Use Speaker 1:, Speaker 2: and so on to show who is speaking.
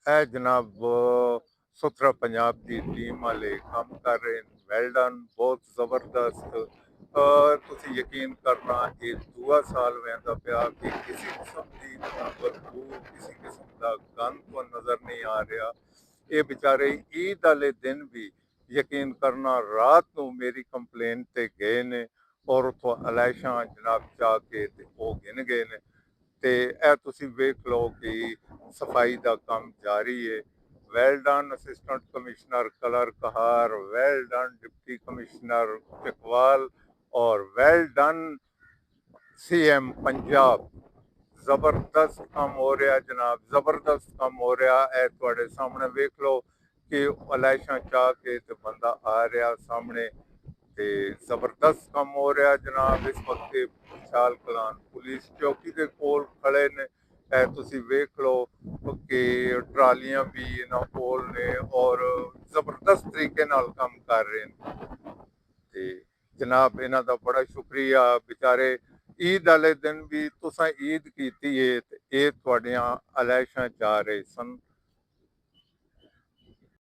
Speaker 1: ਇਹ ਜਨਾਬ ਸੁਥਰਾ ਪੰਜਾਬ ਦੀ ਟੀਮ ਵਾਲੇ ਕੰਮ ਕਰ ਰਹੇ ਨੇ। ਵੈਲ ਡਨ, ਬਹੁਤ ਜ਼ਬਰਦਸਤ। ਤੁਸੀਂ ਯਕੀਨ ਕਰਨਾ, ਇਹ ਦੂਆ ਸਾਲ ਵਹਿੰਦਾ ਪਿਆ ਕਿ ਕਿਸੇ ਕਿਸਮ ਦੀ ਬਦਬੂ, ਕਿਸੇ ਕਿਸਮ ਦਾ ਗੰਦ ਤੋਂ ਨਜ਼ਰ ਨਹੀਂ ਆ ਰਿਹਾ। ਇਹ ਵਿਚਾਰੇ ਈਦ ਵਾਲੇ ਦਿਨ ਵੀ ਯਕੀਨ ਕਰਨਾ ਰਾਤ ਨੂੰ ਮੇਰੀ ਕੰਪਲੇਨ ਤੇ ਗਏ ਨੇ ਔਰ ਉੱਥੋਂ ਅਲਾਇਸ਼ਾਂ ਜਨਾਬ ਜਾ ਕੇ ਤੇ ਉਹ ਗਿਣ ਗਏ ਨੇ। ਤੇ ਇਹ ਤੁਸੀਂ ਵੇਖ ਲਓ ਕਿ ਸਫਾਈ ਦਾ ਕੰਮ ਜਾਰੀ ਹੈ। Well done assistant commissioner Kalar Kahar, well done deputy commissioner Iqbal और वेल डन सीएम पंजाब। ਜ਼ਬਰਦਸਤ ਕੰਮ ਹੋ ਰਿਹਾ ਜਨਾਬ, ਜ਼ਬਰਦਸਤ ਕੰਮ ਹੋ ਰਿਹਾ। ਇਹ ਤੁਹਾਡੇ ਸਾਹਮਣੇ ਵੇਖ ਲਓ ਕਿ ਅਲਾਇਸ਼ਾਂ ਚਾਹ ਕੇ ਤੇ ਬੰਦਾ ਆ ਰਿਹਾ ਸਾਹਮਣੇ ਤੇ ਜ਼ਬਰਦਸਤ ਕੰਮ ਹੋ ਰਿਹਾ ਜਨਾਬ। ਇਸ ਵਕਤ ਵਿਸ਼ਾਲ ਕਲਾਨ ਪੁਲਿਸ ਚੌਕੀ ਦੇ ਕੋਲ ਖੜੇ ਨੇ। ਇਹ ਤੁਸੀਂ ਵੇਖ ਲਓ ਕਿ ਟਰਾਲੀਆਂ ਵੀ ਇਹਨਾਂ ਕੋਲ ਨੇ ਔਰ ਜ਼ਬਰਦਸਤ ਤਰੀਕੇ ਨਾਲ ਕੰਮ ਕਰ ਰਹੇ ਨੇ। ਤੇ ਜਨਾਬ ਇਹਨਾਂ ਦਾ ਬੜਾ ਸ਼ੁਕਰੀਆ। ਵਿਚਾਰੇ ਈਦ ਵਾਲੇ ਦਿਨ ਵੀ ਤੁਸੀਂ ਈਦ ਕੀਤੀ ਹੈ ਤੇ ਇਹ ਤੁਹਾਡੀਆਂ ਅਲਾਇਸ਼ਾਂ ਜਾ ਰਹੇ ਸਨ।